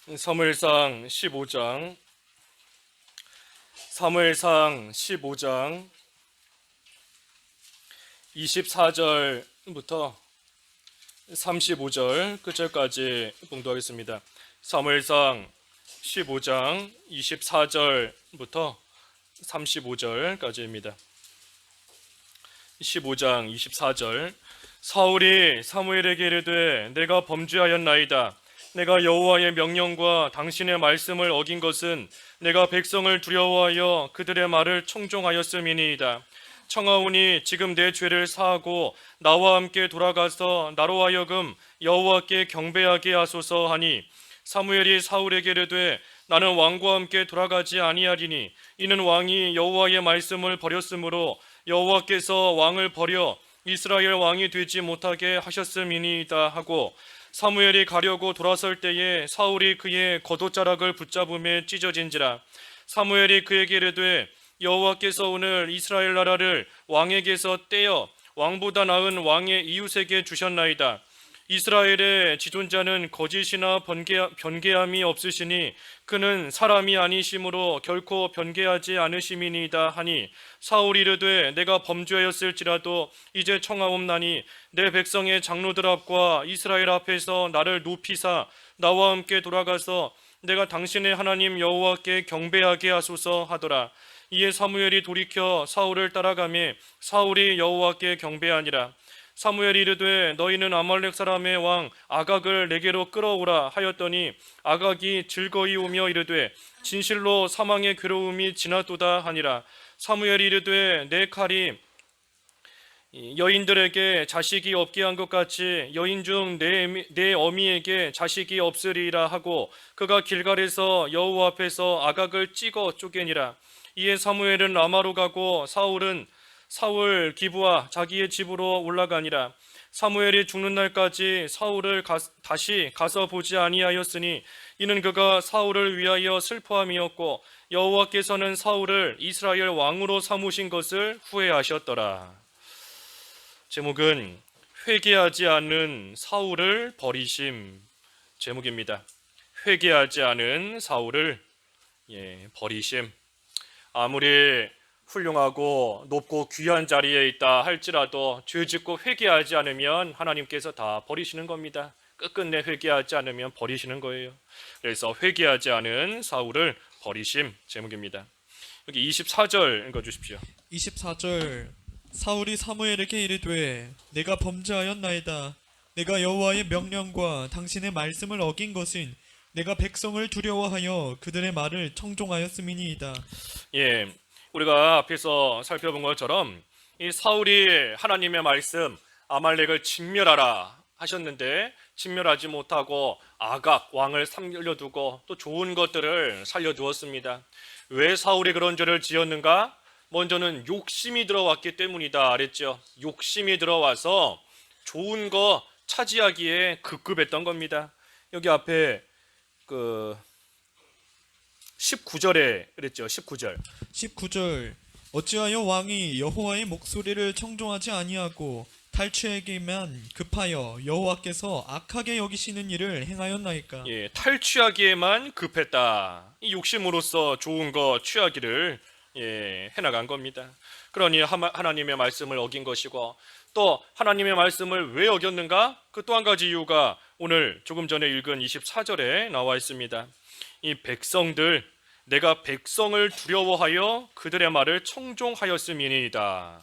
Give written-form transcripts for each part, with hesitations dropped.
사무엘상 15장 24절부터 35절 끝절까지 봉독하겠습니다. 사무엘상 15장 24절부터 35절까지입니다. 15장 24절. 사울이 사무엘에게 이르되 내가 범죄하였나이다. 내가 여호와의 명령과 당신의 말씀을 어긴 것은 내가 백성을 두려워하여 그들의 말을 청종하였음이니이다. 청하오니 지금 내 죄를 사하고 나와 함께 돌아가서 나로 하여금 여호와께 경배하게 하소서 하니, 사무엘이 사울에게 이르되 나는 왕과 함께 돌아가지 아니하리니 이는 왕이 여호와의 말씀을 버렸으므로 여호와께서 왕을 버려 이스라엘 왕이 되지 못하게 하셨음이니이다 하고, 사무엘이 가려고 돌아설 때에 사울이 그의 겉옷자락을 붙잡음에 찢어진지라. 사무엘이 그에게 이르되 여호와께서 오늘 이스라엘 나라를 왕에게서 떼어 왕보다 나은 왕의 이웃에게 주셨나이다. 이스라엘의 지존자는 거짓이나 변개함이 없으시니 그는 사람이 아니심으로 결코 변개하지 않으심이니이다 하니, 사울이 이르되 내가 범죄하였을지라도 이제 청하옵나니 내 백성의 장로들 앞과 이스라엘 앞에서 나를 높이사 나와 함께 돌아가서 내가 당신의 하나님 여호와께 경배하게 하소서 하더라. 이에 사무엘이 돌이켜 사울을 따라가매 사울이 여호와께 경배하니라. 사무엘이 이르되 너희는 아말렉 사람의 왕 아각을 내게로 끌어오라 하였더니, 아각이 즐거이 오며 이르되 진실로 사망의 괴로움이 지났도다 하니라. 사무엘이 이르되 내 칼이 여인들에게 자식이 없게 한 것 같이 여인 중 내 어미에게 자식이 없으리라 하고, 그가 길갈에서 여호와 앞에서 아각을 찍어 쪼개니라. 이에 사무엘은 라마로 가고 사울 기브와 자기의 집으로 올라가니라. 사무엘이 죽는 날까지 사울을 다시 가서 보지 아니하였으니 이는 그가 사울을 위하여 슬퍼함이었고 여호와께서는 사울을 이스라엘 왕으로 삼으신 것을 후회하셨더라. 제목은 회개하지 않는 사울을 버리심 제목입니다. 회개하지 않은 사울을 버리심. 아무리 훌륭하고 높고 귀한 자리에 있다 할지라도 죄 짓고 회개하지 않으면 하나님께서 다 버리시는 겁니다. 끝끝내 회개하지 않으면 버리시는 거예요. 그래서 회개하지 않은 사울을 버리심 제목입니다. 여기 24절 읽어주십시오. 24절. 사울이 사무엘에게 이르되 내가 범죄하였나이다. 내가 여호와의 명령과 당신의 말씀을 어긴 것은 내가 백성을 두려워하여 그들의 말을 청종하였음이니이다. 예, 우리가 앞에서 살펴본 것처럼 이 사울이 하나님의 말씀 아말렉을 진멸하라 하셨는데 진멸하지 못하고 아각 왕을 살려두고 또 좋은 것들을 살려두었습니다. 왜 사울이 그런 죄를 지었는가? 먼저는 욕심이 들어왔기 때문이다 그랬죠. 욕심이 들어와서 좋은 거 차지하기에 급급했던 겁니다. 여기 앞에 19절에 그랬죠. 19절. 19절. 어찌하여 왕이 여호와의 목소리를 청종하지 아니하고 탈취하기만 급하여 여호와께서 악하게 여기시는 일을 행하였나이까. 예, 탈취하기에만 급했다. 이 욕심으로써 좋은 거 취하기를 해나간 겁니다. 그러니 하나님의 말씀을 어긴 것이고, 또 하나님의 말씀을 왜 어겼는가? 그 또 한 가지 이유가 오늘 조금 전에 읽은 24절에 나와 있습니다. 이 백성들, 내가 백성을 두려워하여 그들의 말을 청종하였음이니이다.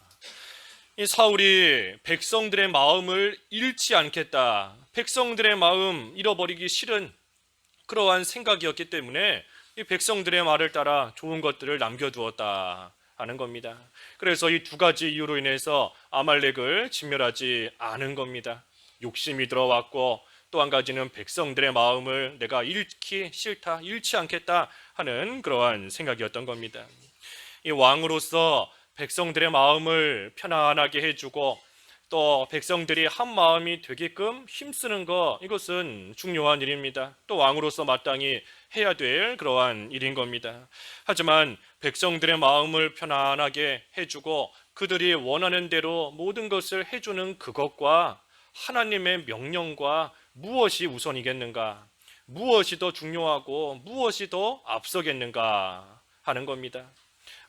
이 사울이 백성들의 마음을 잃지 않겠다, 백성들의 마음 잃어버리기 싫은 그러한 생각이었기 때문에 이 백성들의 말을 따라 좋은 것들을 남겨두었다 하는 겁니다. 그래서 이 두 가지 이유로 인해서 아말렉을 진멸하지 않은 겁니다. 욕심이 들어왔고, 또 한 가지는 백성들의 마음을 내가 잃기 싫다, 잃지 않겠다 하는 그러한 생각이었던 겁니다. 이 왕으로서 백성들의 마음을 편안하게 해주고 또 백성들이 한 마음이 되게끔 힘쓰는 것, 이것은 중요한 일입니다. 또 왕으로서 마땅히 해야 될 그러한 일인 겁니다. 하지만 백성들의 마음을 편안하게 해주고 그들이 원하는 대로 모든 것을 해주는 그것과 하나님의 명령과 무엇이 우선이겠는가? 무엇이 더 중요하고 무엇이 더 앞서겠는가 하는 겁니다.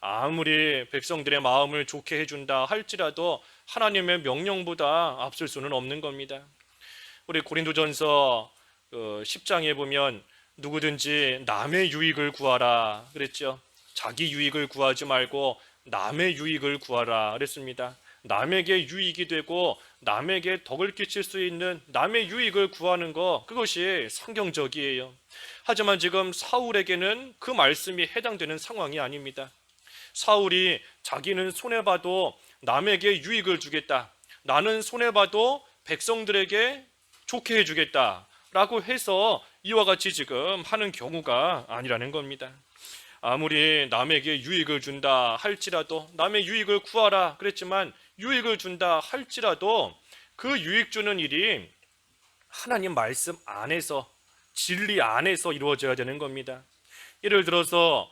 아무리 백성들의 마음을 좋게 해준다 할지라도 하나님의 명령보다 앞설 수는 없는 겁니다. 우리 고린도전서 10장에 보면 누구든지 남의 유익을 구하라 그랬죠. 자기 유익을 구하지 말고 남의 유익을 구하라 그랬습니다. 남에게 유익이 되고 남에게 덕을 끼칠 수 있는 남의 유익을 구하는 것, 그것이 성경적이에요. 하지만 지금 사울에게는 그 말씀이 해당되는 상황이 아닙니다. 사울이 자기는 손해봐도 남에게 유익을 주겠다, 나는 손해봐도 백성들에게 좋게 해주겠다 라고 해서 이와 같이 지금 하는 경우가 아니라는 겁니다. 아무리 남에게 유익을 준다 할지라도, 남의 유익을 구하라 그랬지만 유익을 준다 할지라도 그 유익 주는 일이 하나님 말씀 안에서, 진리 안에서 이루어져야 되는 겁니다. 예를 들어서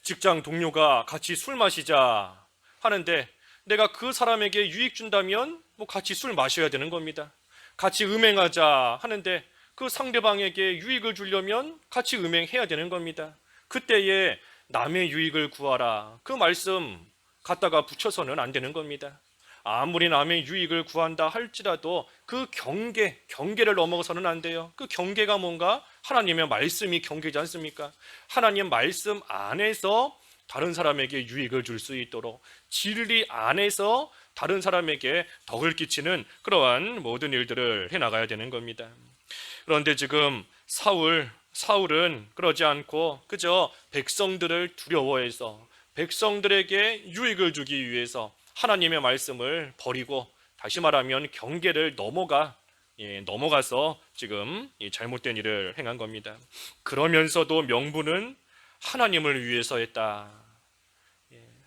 직장 동료가 같이 술 마시자 하는데 내가 그 사람에게 유익 준다면 같이 술 마셔야 되는 겁니다. 같이 음행하자 하는데 그 상대방에게 유익을 주려면 같이 음행해야 되는 겁니다. 그때에 남의 유익을 구하라, 그 말씀 갖다가 붙여서는 안 되는 겁니다. 아무리 남의 유익을 구한다 할지라도 그 경계를 넘어서는 안 돼요. 그 경계가 뭔가? 하나님의 말씀이 경계지 않습니까? 하나님 말씀 안에서 다른 사람에게 유익을 줄 수 있도록, 진리 안에서 다른 사람에게 덕을 끼치는 그러한 모든 일들을 해나가야 되는 겁니다. 그런데 지금 사울은 그러지 않고 그저 백성들을 두려워해서 백성들에게 유익을 주기 위해서 하나님의 말씀을 버리고, 다시 말하면 경계를 넘어가서 지금 잘못된 일을 행한 겁니다. 그러면서도 명분은 하나님을 위해서 했다.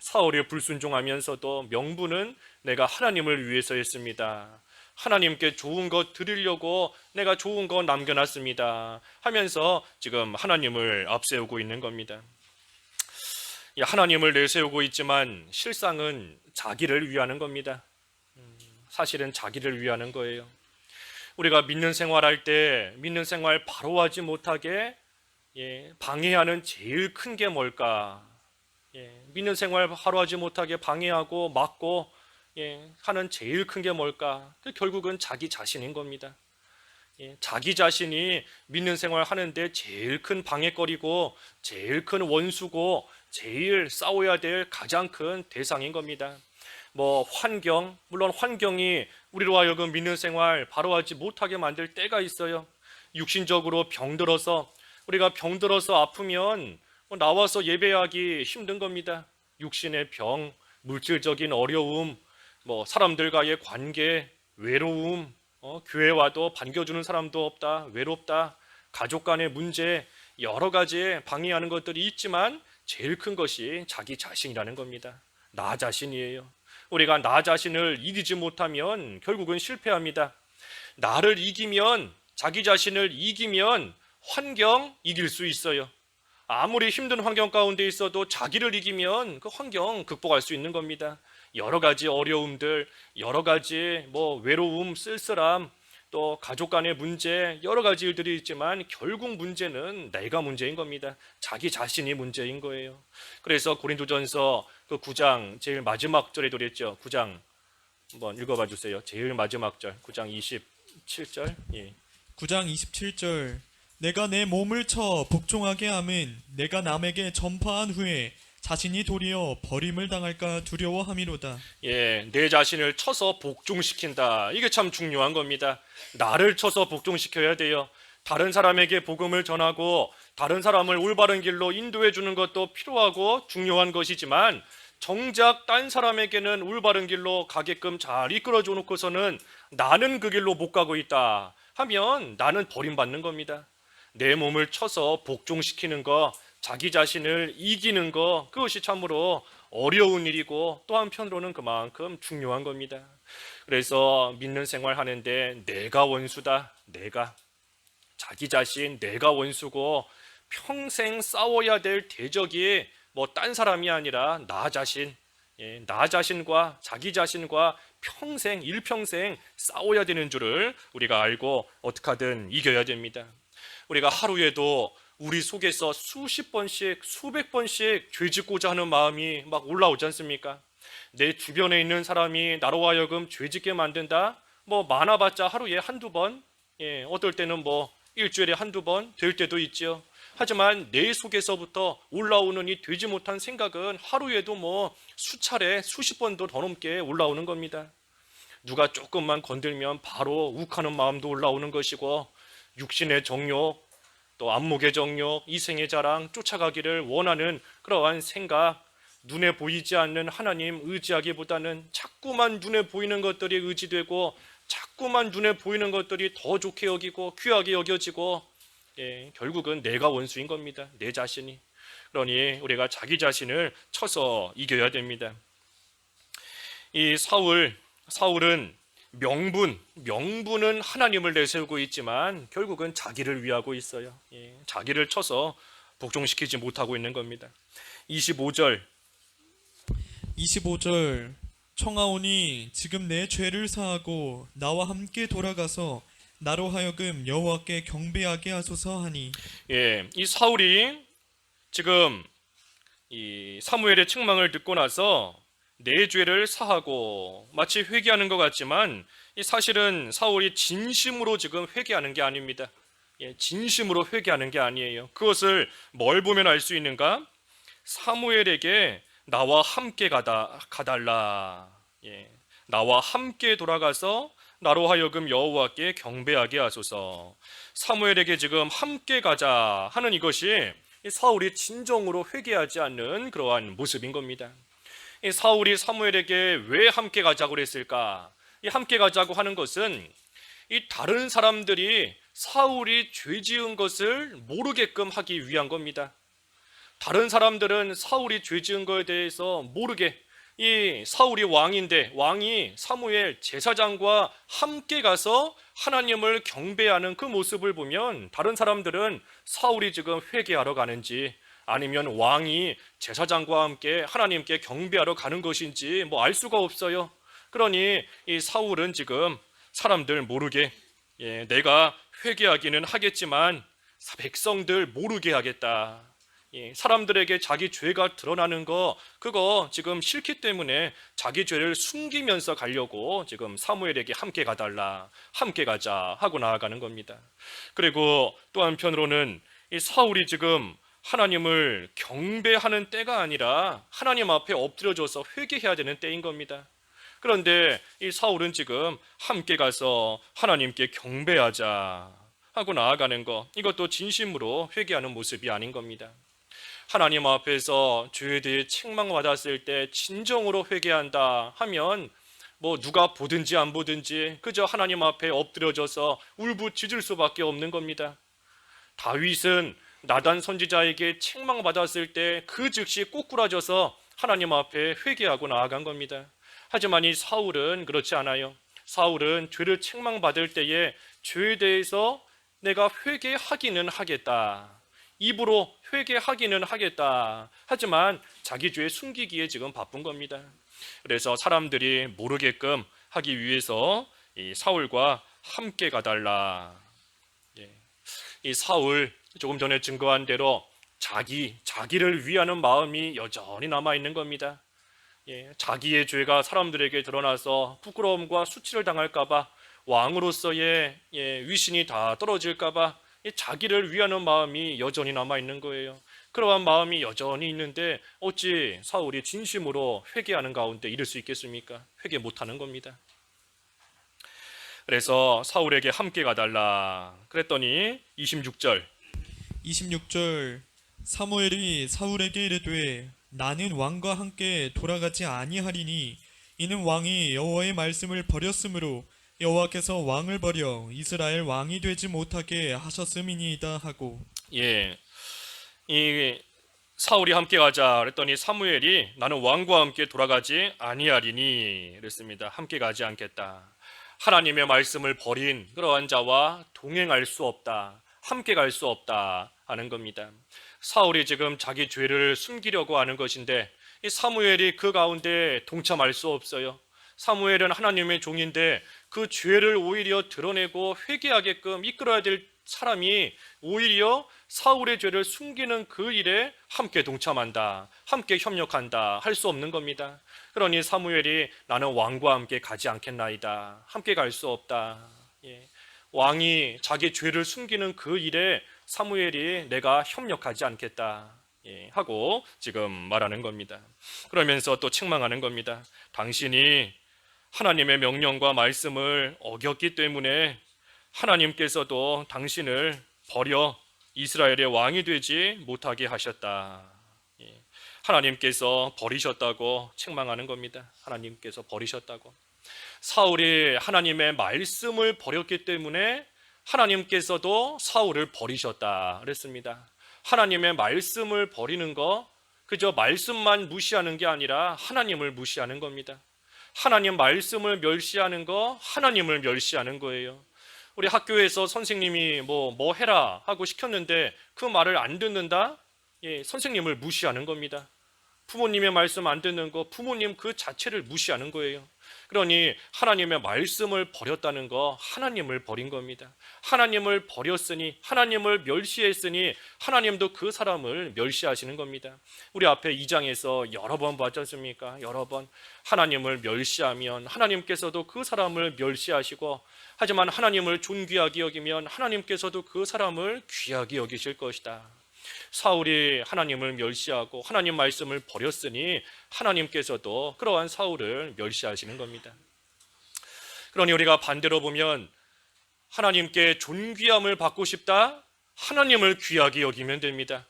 사울이 불순종하면서도 명분은 내가 하나님을 위해서 했습니다. 하나님께 좋은 것 드리려고 내가 좋은 거 남겨놨습니다 하면서 지금 하나님을 앞세우고 있는 겁니다. 하나님을 내세우고 있지만 실상은 자기를 위하는 겁니다. 사실은 자기를 위하는 거예요. 우리가 믿는 생활할 때 믿는 생활 바로 하지 못하게 방해하는 제일 큰 게 뭘까? 믿는 생활 바로 하지 못하게 방해하고 막고 하는 제일 큰 게 뭘까? 결국은 자기 자신인 겁니다. 자기 자신이 믿는 생활 하는데 제일 큰 방해거리고 제일 큰 원수고 제일 싸워야 될 가장 큰 대상인 겁니다. 물론 환경이 우리로 하여금 믿는 생활 바로 하지 못하게 만들 때가 있어요. 육신적으로 우리가 병들어서 아프면 나와서 예배하기 힘든 겁니다. 육신의 병, 물질적인 어려움, 사람들과의 관계, 외로움, 교회 와도 반겨주는 사람도 없다, 외롭다, 가족 간의 문제, 여러 가지 방해하는 것들이 있지만 제일 큰 것이 자기 자신이라는 겁니다. 나 자신이에요. 우리가 나 자신을 이기지 못하면 결국은 실패합니다. 나를 이기면, 자기 자신을 이기면 환경 이길 수 있어요. 아무리 힘든 환경 가운데 있어도 자기를 이기면 그 환경 극복할 수 있는 겁니다. 여러 가지 어려움들, 여러 가지 외로움, 쓸쓸함, 또 가족 간의 문제, 여러 가지 일들이 있지만 결국 문제는 내가 문제인 겁니다. 자기 자신이 문제인 거예요. 그래서 고린도전서 그 9장 제일 마지막 절에도 그랬죠. 9장 한번 읽어봐 주세요. 제일 마지막 절, 9장 27절. 9장 27절. 내가 내 몸을 쳐 복종하게 함은 내가 남에게 전파한 후에 자신이 도리어 버림을 당할까 두려워함이로다. 내 자신을 쳐서 복종시킨다. 이게 참 중요한 겁니다. 나를 쳐서 복종시켜야 돼요. 다른 사람에게 복음을 전하고 다른 사람을 올바른 길로 인도해 주는 것도 필요하고 중요한 것이지만 정작 딴 사람에게는 올바른 길로 가게끔 잘 이끌어 줘 놓고서는 나는 그 길로 못 가고 있다 하면 나는 버림받는 겁니다. 내 몸을 쳐서 복종시키는 거, 자기 자신을 이기는 거, 그것이 참으로 어려운 일이고 또 한편으로는 그만큼 중요한 겁니다. 그래서 믿는 생활 하는데 내가 원수다, 자기 자신, 내가 원수고 평생 싸워야 될 대적이 딴 사람이 아니라 나 자신과 자기 자신과 일평생 싸워야 되는 줄을 우리가 알고 어떻게 하든 이겨야 됩니다. 우리가 하루에도 우리 속에서 수십 번씩, 수백 번씩 죄 짓고자 하는 마음이 막 올라오지 않습니까? 내 주변에 있는 사람이 나로 하여금 죄 짓게 만든다? 뭐 많아봤자 하루에 한두 번, 어떨 때는 뭐 일주일에 한두 번 될 때도 있죠. 하지만 내 속에서부터 올라오는 이 되지 못한 생각은 하루에도 뭐 수차례, 수십 번도 더 넘게 올라오는 겁니다. 누가 조금만 건들면 바로 욱하는 마음도 올라오는 것이고, 육신의 정욕, 또 안목의 정욕, 이생의 자랑, 쫓아가기를 원하는 그러한 생각, 눈에 보이지 않는 하나님 의지하기보다는 자꾸만 눈에 보이는 것들이 의지되고, 자꾸만 눈에 보이는 것들이 더 좋게 여기고 귀하게 여겨지고, 결국은 내가 원수인 겁니다. 내 자신이. 그러니 우리가 자기 자신을 쳐서 이겨야 됩니다. 이 사울은 명분은 하나님을 내세우고 있지만 결국은 자기를 위하고 있어요. 자기를 쳐서 복종시키지 못하고 있는 겁니다. 25절. 청하오니 지금 내 죄를 사하고 나와 함께 돌아가서 나로 하여금 여호와께 경배하게 하소서 하니. 이 사울이 지금 이 사무엘의 책망을 듣고 나서 내 죄를 사하고 마치 회개하는 것 같지만 이 사실은 사울이 진심으로 지금 회개하는 게 아닙니다. 진심으로 회개하는 게 아니에요. 그것을 뭘 보면 알 수 있는가? 사무엘에게 나와 함께 가달라. 나와 함께 돌아가서 나로 하여금 여호와께 경배하게 하소서. 사무엘에게 지금 함께 가자 하는 이것이 사울이 진정으로 회개하지 않는 그러한 모습인 겁니다. 이 사울이 사무엘에게 왜 함께 가자고 그랬을까? 이 함께 가자고 하는 것은 이 다른 사람들이 사울이 죄 지은 것을 모르게끔 하기 위한 겁니다. 다른 사람들은 사울이 죄 지은 것에 대해서 모르게, 이 사울이 왕인데 왕이 사무엘 제사장과 함께 가서 하나님을 경배하는 그 모습을 보면 다른 사람들은 사울이 지금 회개하러 가는지 아니면 왕이 제사장과 함께 하나님께 경배하러 가는 것인지 뭐 알 수가 없어요. 그러니 이 사울은 지금 사람들 모르게, 내가 회개하기는 하겠지만 백성들 모르게 하겠다. 사람들에게 자기 죄가 드러나는 거 그거 지금 싫기 때문에 자기 죄를 숨기면서 가려고 지금 사무엘에게 함께 가달라, 함께 가자 하고 나아가는 겁니다. 그리고 또 한편으로는 이 사울이 지금 하나님을 경배하는 때가 아니라 하나님 앞에 엎드려져서 회개해야 되는 때인 겁니다. 그런데 이 사울은 지금 함께 가서 하나님께 경배하자 하고 나아가는 것, 이것도 진심으로 회개하는 모습이 아닌 겁니다. 하나님 앞에서 죄에 대해 책망받았을 때 진정으로 회개한다 하면 뭐 누가 보든지 안 보든지 그저 하나님 앞에 엎드려져서 울부짖을 수밖에 없는 겁니다. 다윗은 나단 선지자에게 책망받았을 때 그 즉시 꼬꾸라져서 하나님 앞에 회개하고 나아간 겁니다. 하지만 이 사울은 그렇지 않아요. 사울은 죄를 책망받을 때에 죄에 대해서 내가 회개하기는 하겠다, 입으로 회개하기는 하겠다, 하지만 자기 죄 숨기기에 지금 바쁜 겁니다. 그래서 사람들이 모르게끔 하기 위해서 이 사울과 함께 가달라. 이 사울, 조금 전에 증거한 대로 자기를 위하는 마음이 여전히 남아있는 겁니다. 자기의 죄가 사람들에게 드러나서 부끄러움과 수치를 당할까봐, 왕으로서의 위신이 다 떨어질까봐 자기를 위하는 마음이 여전히 남아있는 거예요. 그러한 마음이 여전히 있는데 어찌 사울이 진심으로 회개하는 가운데 이를 수 있겠습니까? 회개 못하는 겁니다. 그래서 사울에게 함께 가달라 그랬더니 26절 사무엘이 사울에게 이르되 나는 왕과 함께 돌아가지 아니하리니 이는 왕이 여호와의 말씀을 버렸으므로 여호와께서 왕을 버려 이스라엘 왕이 되지 못하게 하셨음이니이다 하고. 이 사울이 함께 가자 그랬더니 사무엘이 나는 왕과 함께 돌아가지 아니하리니 그랬습니다. 함께 가지 않겠다. 하나님의 말씀을 버린 그러한 자와 동행할 수 없다, 함께 갈 수 없다 하는 겁니다. 사울이 지금 자기 죄를 숨기려고 하는 것인데 이 사무엘이 그 가운데 동참할 수 없어요. 사무엘은 하나님의 종인데 그 죄를 오히려 드러내고 회개하게끔 이끌어야 될 사람이 오히려 사울의 죄를 숨기는 그 일에 함께 동참한다, 함께 협력한다 할 수 없는 겁니다. 그러니 사무엘이 나는 왕과 함께 가지 않겠나이다, 함께 갈 수 없다. 왕이 자기 죄를 숨기는 그 일에 사무엘이 내가 협력하지 않겠다 하고 지금 말하는 겁니다. 그러면서 또 책망하는 겁니다. 당신이 하나님의 명령과 말씀을 어겼기 때문에 하나님께서도 당신을 버려 이스라엘의 왕이 되지 못하게 하셨다. 하나님께서 버리셨다고 책망하는 겁니다. 하나님께서 버리셨다고. 사울이 하나님의 말씀을 버렸기 때문에 하나님께서도 사울을 버리셨다 그랬습니다. 하나님의 말씀을 버리는 거 그저 말씀만 무시하는 게 아니라 하나님을 무시하는 겁니다. 하나님 말씀을 멸시하는 거 하나님을 멸시하는 거예요. 우리 학교에서 선생님이 뭐 해라 하고 시켰는데 그 말을 안 듣는다? 선생님을 무시하는 겁니다. 부모님의 말씀 안 듣는 거 부모님 그 자체를 무시하는 거예요. 그러니 하나님의 말씀을 버렸다는 거 하나님을 버린 겁니다. 하나님을 버렸으니 하나님을 멸시했으니 하나님도 그 사람을 멸시하시는 겁니다. 우리 앞에 2장에서 여러 번 봤지 않습니까? 여러 번 하나님을 멸시하면 하나님께서도 그 사람을 멸시하시고, 하지만 하나님을 존귀하게 여기면 하나님께서도 그 사람을 귀하게 여기실 것이다. 사울이 하나님을 멸시하고 하나님 말씀을 버렸으니 하나님께서도 그러한 사울을 멸시하시는 겁니다. 그러니 우리가 반대로 보면 하나님께 존귀함을 받고 싶다? 하나님을 귀하게 여기면 됩니다.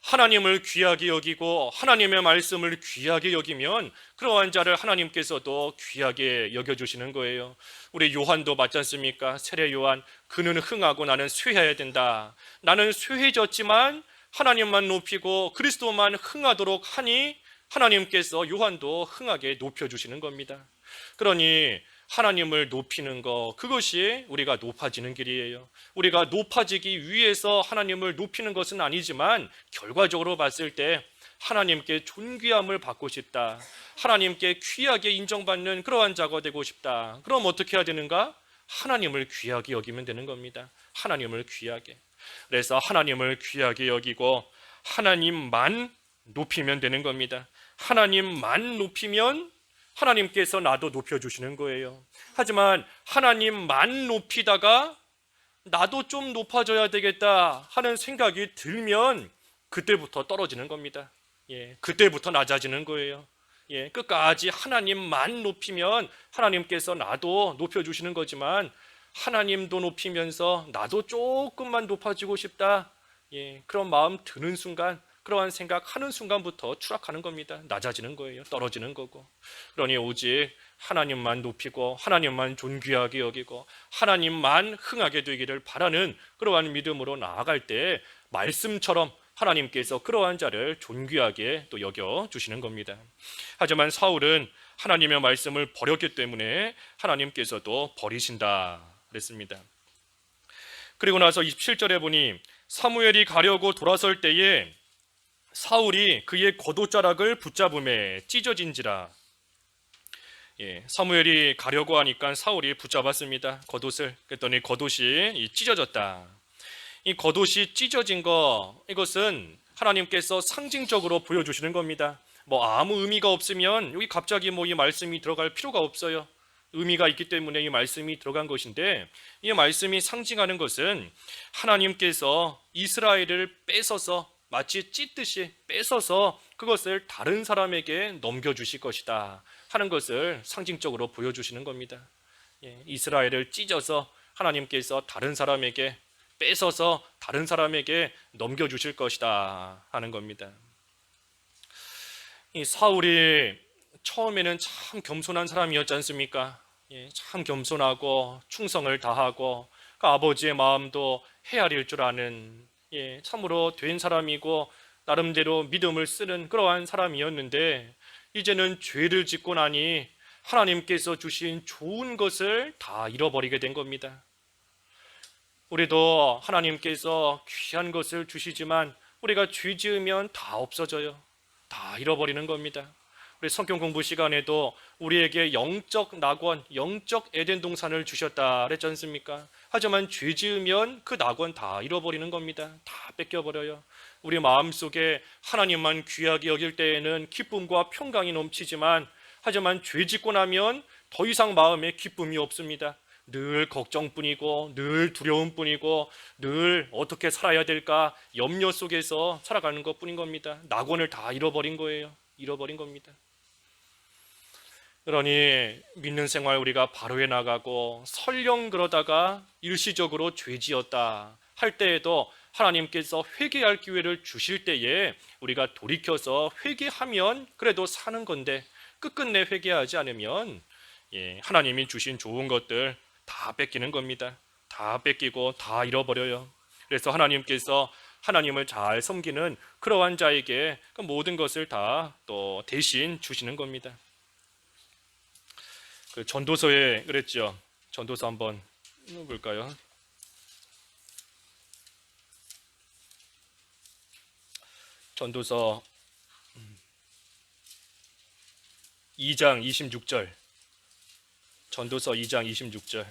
하나님을 귀하게 여기고 하나님의 말씀을 귀하게 여기면 그러한 자를 하나님께서도 귀하게 여겨주시는 거예요. 우리 요한도 맞지 않습니까? 세례 요한, 그는 흥하고 나는 쇠해야 된다. 나는 쇠해졌지만 하나님만 높이고 그리스도만 흥하도록 하니 하나님께서 요한도 흥하게 높여주시는 겁니다. 그러니 하나님을 높이는 것, 그것이 우리가 높아지는 길이에요. 우리가 높아지기 위해서 하나님을 높이는 것은 아니지만 결과적으로 봤을 때 하나님께 존귀함을 받고 싶다, 하나님께 귀하게 인정받는 그러한 자가 되고 싶다. 그럼 어떻게 해야 되는가? 하나님을 귀하게 여기면 되는 겁니다. 하나님을 귀하게. 그래서 하나님을 귀하게 여기고 하나님만 높이면 되는 겁니다. 하나님만 높이면 하나님께서 나도 높여주시는 거예요. 하지만 하나님만 높이다가 나도 좀 높아져야 되겠다 하는 생각이 들면 그때부터 떨어지는 겁니다. 그때부터 낮아지는 거예요. 끝까지 하나님만 높이면 하나님께서 나도 높여주시는 거지만 하나님도 높이면서 나도 조금만 높아지고 싶다, 그런 마음 드는 순간, 그러한 생각하는 순간부터 추락하는 겁니다. 낮아지는 거예요. 떨어지는 거고. 그러니 오직 하나님만 높이고 하나님만 존귀하게 여기고 하나님만 흥하게 되기를 바라는 그러한 믿음으로 나아갈 때 말씀처럼 하나님께서 그러한 자를 존귀하게 또 여겨주시는 겁니다. 하지만 사울은 하나님의 말씀을 버렸기 때문에 하나님께서도 버리신다 그랬습니다. 그리고 나서 27절에 보니 사무엘이 가려고 돌아설 때에 사울이 그의 겉옷자락을 붙잡음에 찢어진지라. 사무엘이 가려고 하니까 사울이 붙잡았습니다. 겉옷을. 그랬더니 겉옷이 찢어졌다. 이 겉옷이 찢어진 거, 이것은 하나님께서 상징적으로 보여주시는 겁니다. 아무 의미가 없으면 여기 갑자기 이 말씀이 들어갈 필요가 없어요. 의미가 있기 때문에 이 말씀이 들어간 것인데, 이 말씀이 상징하는 것은 하나님께서 이스라엘을 뺏어서 마치 찢듯이 뺏어서 그것을 다른 사람에게 넘겨주실 것이다 하는 것을 상징적으로 보여주시는 겁니다. 이스라엘을 찢어서 하나님께서 다른 사람에게 뺏어서 다른 사람에게 넘겨주실 것이다 하는 겁니다. 이 사울이 처음에는 참 겸손한 사람이었지 않습니까? 참 겸손하고 충성을 다하고 그 아버지의 마음도 헤아릴 줄 아는, 참으로 된 사람이고 나름대로 믿음을 쓰는 그러한 사람이었는데, 이제는 죄를 짓고 나니 하나님께서 주신 좋은 것을 다 잃어버리게 된 겁니다. 우리도 하나님께서 귀한 것을 주시지만 우리가 죄 지으면 다 없어져요. 다 잃어버리는 겁니다. 우리 성경 공부 시간에도 우리에게 영적 낙원, 영적 에덴 동산을 주셨다 그랬지 않습니까? 하지만 죄 지으면 그 낙원 다 잃어버리는 겁니다. 다 뺏겨버려요. 우리 마음속에 하나님만 귀하게 여길 때에는 기쁨과 평강이 넘치지만, 하지만 죄 짓고 나면 더 이상 마음에 기쁨이 없습니다. 늘 걱정뿐이고 늘 두려움뿐이고 늘 어떻게 살아야 될까 염려 속에서 살아가는 것뿐인 겁니다. 낙원을 다 잃어버린 거예요. 잃어버린 겁니다. 그러니 믿는 생활 우리가 바로해 나가고 설령 그러다가 일시적으로 죄 지었다 할 때에도 하나님께서 회개할 기회를 주실 때에 우리가 돌이켜서 회개하면 그래도 사는 건데, 끝끝내 회개하지 않으면 하나님이 주신 좋은 것들 다 뺏기는 겁니다. 다 뺏기고 다 잃어버려요. 그래서 하나님께서 하나님을 잘 섬기는 그러한 자에게 그 모든 것을 다 또 대신 주시는 겁니다. 그 전도서에 그랬죠. 전도서 한번 볼까요? 전도서 2장 26절. 전도서 2장 26절.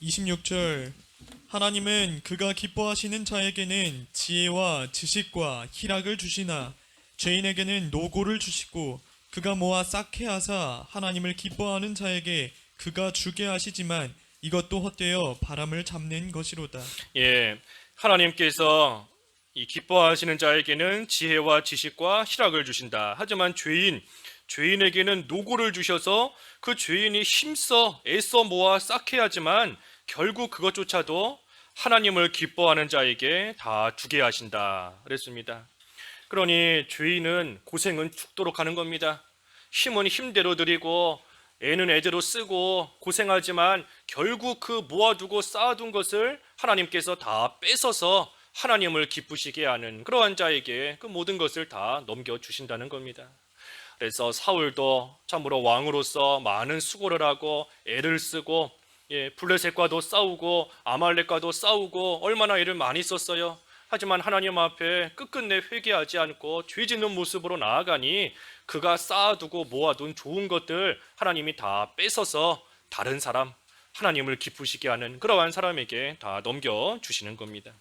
26절 하나님은 그가 기뻐하시는 자에게는 지혜와 지식과 희락을 주시나 죄인에게는 노고를 주시고 그가 모아 쌓게 하사 하나님을 기뻐하는 자에게 그가 주게 하시지만 이것도 헛되어 바람을 잡는 것이로다. 하나님께서 이 기뻐하시는 자에게는 지혜와 지식과 희락을 주신다. 하지만 죄인에게는 노고를 주셔서 그 죄인이 힘써 애써 모아 쌓게 하지만 결국 그것조차도 하나님을 기뻐하는 자에게 다 주게 하신다 그랬습니다. 그러니 죄인은 고생은 죽도록 하는 겁니다. 힘은 힘대로 드리고 애는 애대로 쓰고 고생하지만 결국 그 모아두고 쌓아둔 것을 하나님께서 다 뺏어서 하나님을 기쁘시게 하는 그러한 자에게 그 모든 것을 다 넘겨주신다는 겁니다. 그래서 사울도 참으로 왕으로서 많은 수고를 하고 애를 쓰고 블레셋과도 싸우고 아말렉과도 싸우고 얼마나 애를 많이 썼어요. 하지만 하나님 앞에 끝끝내 회개하지 않고 죄 짓는 모습으로 나아가니 그가 쌓아두고 모아둔 좋은 것들 하나님이 다 뺏어서 다른 사람, 하나님을 기쁘시게 하는 그러한 사람에게 다 넘겨주시는 겁니다.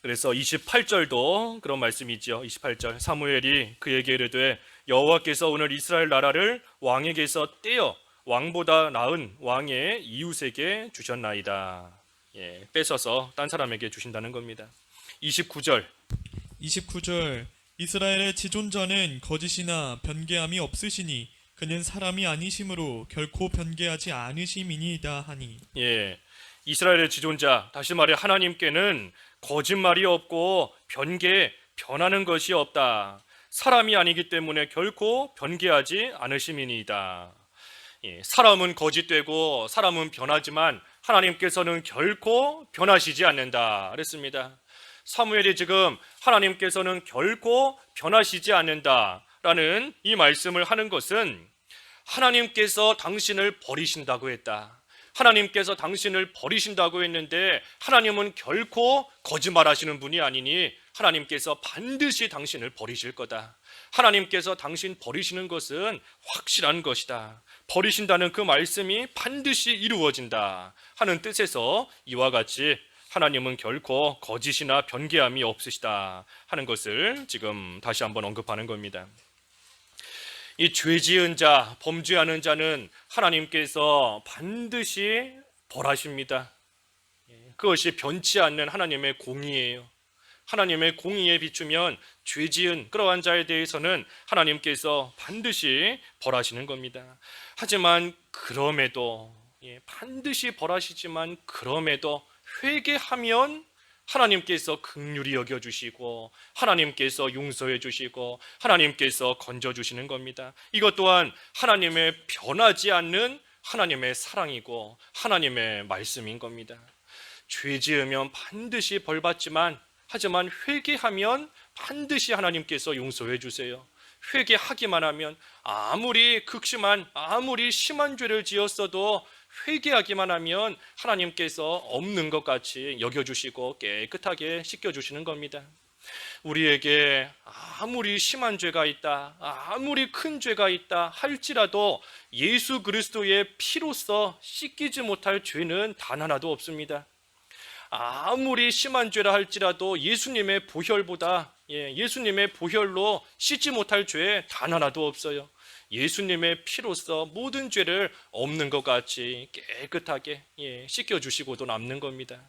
그래서 28절도 그런 말씀이죠. 28절 사무엘이 그에게 이르되 여호와께서 오늘 이스라엘 나라를 왕에게서 떼어 왕보다 나은 왕의 이웃에게 주셨나이다. 뺏어서 딴 사람에게 주신다는 겁니다. 29절 이스라엘의 지존자는 거짓이나 변개함이 없으시니 그는 사람이 아니심으로 결코 변개하지 않으심이니이다 하니. 이스라엘의 지존자, 다시 말해 하나님께는 거짓말이 없고 변하는 것이 없다. 사람이 아니기 때문에 결코 변개하지 않으심이니이다. 사람은 거짓되고 사람은 변하지만 하나님께서는 결코 변하시지 않는다 그랬습니다. 사무엘이 지금 하나님께서는 결코 변하시지 않는다라는 이 말씀을 하는 것은 하나님께서 당신을 버리신다고 했다. 하나님께서 당신을 버리신다고 했는데 하나님은 결코 거짓말하시는 분이 아니니 하나님께서 반드시 당신을 버리실 거다. 하나님께서 당신 버리시는 것은 확실한 것이다. 버리신다는 그 말씀이 반드시 이루어진다 하는 뜻에서 이와 같이 하나님은 결코 거짓이나 변개함이 없으시다 하는 것을 지금 다시 한번 언급하는 겁니다. 이 죄 지은 자, 범죄하는 자는 하나님께서 반드시 벌하십니다. 그것이 변치 않는 하나님의 공의예요. 하나님의 공의에 비추면 죄 지은 그러한 자에 대해서는 하나님께서 반드시 벌하시는 겁니다. 하지만 그럼에도 반드시 벌하시지만 그럼에도 회개하면 하나님께서 긍휼히 여겨주시고 하나님께서 용서해 주시고 하나님께서 건져주시는 겁니다. 이것 또한 하나님의 변하지 않는 하나님의 사랑이고 하나님의 말씀인 겁니다. 죄 지으면 반드시 벌받지만 하지만 회개하면 반드시 하나님께서 용서해 주세요. 회개하기만 하면 아무리 극심한 아무리 심한 죄를 지었어도 회개하기만 하면 하나님께서 없는 것 같이 여겨주시고 깨끗하게 씻겨주시는 겁니다. 우리에게 아무리 심한 죄가 있다, 아무리 큰 죄가 있다 할지라도 예수 그리스도의 피로써 씻기지 못할 죄는 단 하나도 없습니다. 아무리 심한 죄라 할지라도 예수님의 보혈보다 예수님의 보혈로 씻지 못할 죄 단 하나도 없어요. 예수님의 피로써 모든 죄를 없는 것 같이 깨끗하게 씻겨주시고도 남는 겁니다.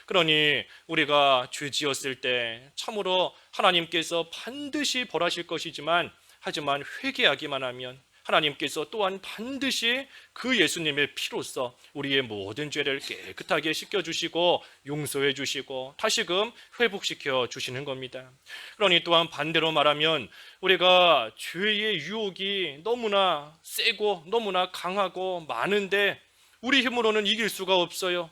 그러니 우리가 죄 지었을 때 참으로 하나님께서 반드시 벌하실 것이지만 하지만 회개하기만 하면 하나님께서 또한 반드시 그 예수님의 피로써 우리의 모든 죄를 깨끗하게 씻겨주시고 용서해 주시고 다시금 회복시켜 주시는 겁니다. 그러니 또한 반대로 말하면 우리가 죄의 유혹이 너무나 세고 너무나 강하고 많은데 우리 힘으로는 이길 수가 없어요.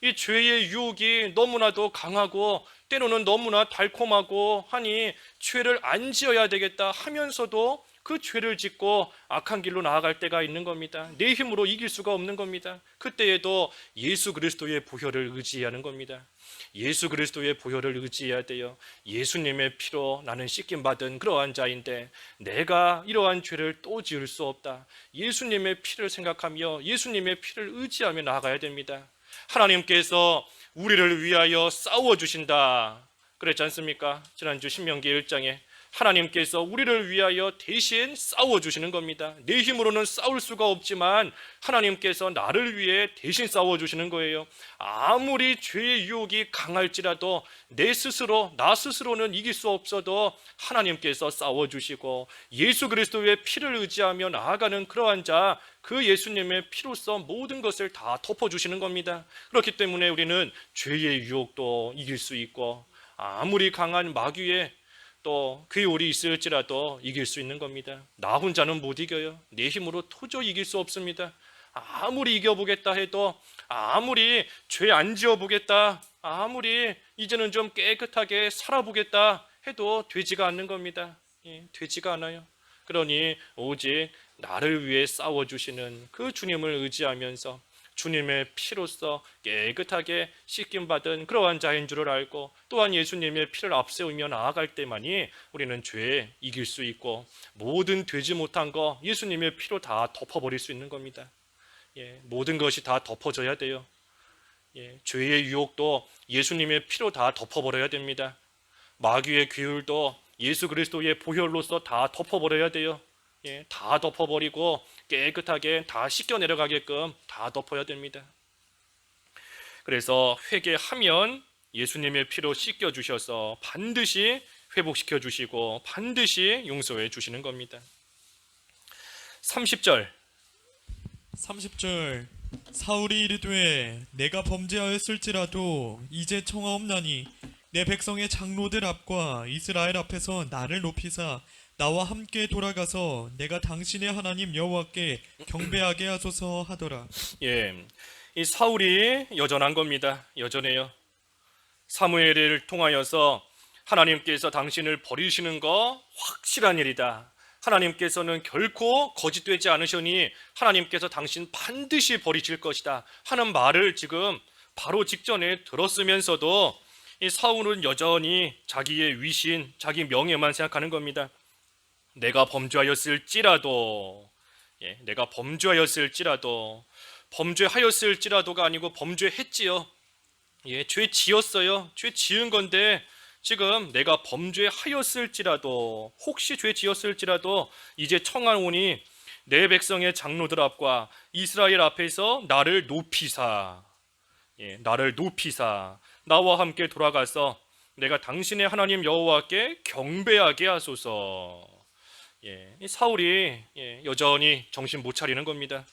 이 죄의 유혹이 너무나도 강하고 때로는 너무나 달콤하고 하니 죄를 안 지어야 되겠다 하면서도 그 죄를 짓고 악한 길로 나아갈 때가 있는 겁니다. 내 힘으로 이길 수가 없는 겁니다. 그때에도 예수 그리스도의 보혈을 의지하는 겁니다. 예수 그리스도의 보혈을 의지해야 돼요. 예수님의 피로 나는 씻김 받은 그러한 자인데 내가 이러한 죄를 또 지을 수 없다. 예수님의 피를 생각하며 예수님의 피를 의지하며 나아가야 됩니다. 하나님께서 우리를 위하여 싸워주신다 그랬지 않습니까? 지난주 신명기 1장에 하나님께서 우리를 위하여 대신 싸워주시는 겁니다. 내 힘으로는 싸울 수가 없지만 하나님께서 나를 위해 대신 싸워주시는 거예요. 아무리 죄의 유혹이 강할지라도 나 스스로는 이길 수 없어도 하나님께서 싸워주시고 예수 그리스도의 피를 의지하며 나아가는 그러한 자, 그 예수님의 피로써 모든 것을 다 덮어주시는 겁니다. 그렇기 때문에 우리는 죄의 유혹도 이길 수 있고 아무리 강한 마귀의 또 괴올이 있을지라도 이길 수 있는 겁니다. 나 혼자는 못 이겨요. 내 힘으로 도저히 이길 수 없습니다. 아무리 이겨보겠다 해도 아무리 죄 안 지어보겠다 아무리 이제는 좀 깨끗하게 살아보겠다 해도 되지가 않는 겁니다. 되지가 않아요. 그러니 오직 나를 위해 싸워주시는 그 주님을 의지하면서 주님의 피로써 깨끗하게 씻김받은 그러한 자인 줄을 알고 또한 예수님의 피를 앞세우며 나아갈 때만이 우리는 죄에 이길 수 있고 모든 되지 못한 거 예수님의 피로 다 덮어버릴 수 있는 겁니다. 모든 것이 다 덮어져야 돼요. 죄의 유혹도 예수님의 피로 다 덮어버려야 됩니다. 마귀의 괴울도 예수 그리스도의 보혈로서 다 덮어버려야 돼요. 다 덮어버리고 깨끗하게 다 씻겨 내려가게끔 다 덮어야 됩니다. 그래서 회개하면 예수님의 피로 씻겨 주셔서 반드시 회복시켜 주시고 반드시 용서해 주시는 겁니다. 30절 사울이 이르되 내가 범죄하였을지라도 이제 청하옵나니 내 백성의 장로들 앞과 이스라엘 앞에서 나를 높이사 나와 함께 돌아가서 내가 당신의 하나님 여호와께 경배하게 하소서 하더라. 이 사울이 여전한 겁니다. 여전해요. 사무엘을 통하여서 하나님께서 당신을 버리시는 거 확실한 일이다. 하나님께서는 결코 거짓되지 않으시니 하나님께서 당신 반드시 버리실 것이다 하는 말을 지금 바로 직전에 들었으면서도 이 사울은 여전히 자기의 위신, 자기 명예만 생각하는 겁니다. 내가 범죄하였을지라도 범죄하였을지라도가 아니고 범죄했지요. 죄 지었어요. 죄 지은 건데 지금 내가 범죄하였을지라도 혹시 죄 지었을지라도 이제 청하오니 내 백성의 장로들 앞과 이스라엘 앞에서 나를 높이사 나와 함께 돌아가서 내가 당신의 하나님 여호와께 경배하게 하소서. 이 사울이 여전히 정신 못 차리는 겁니다.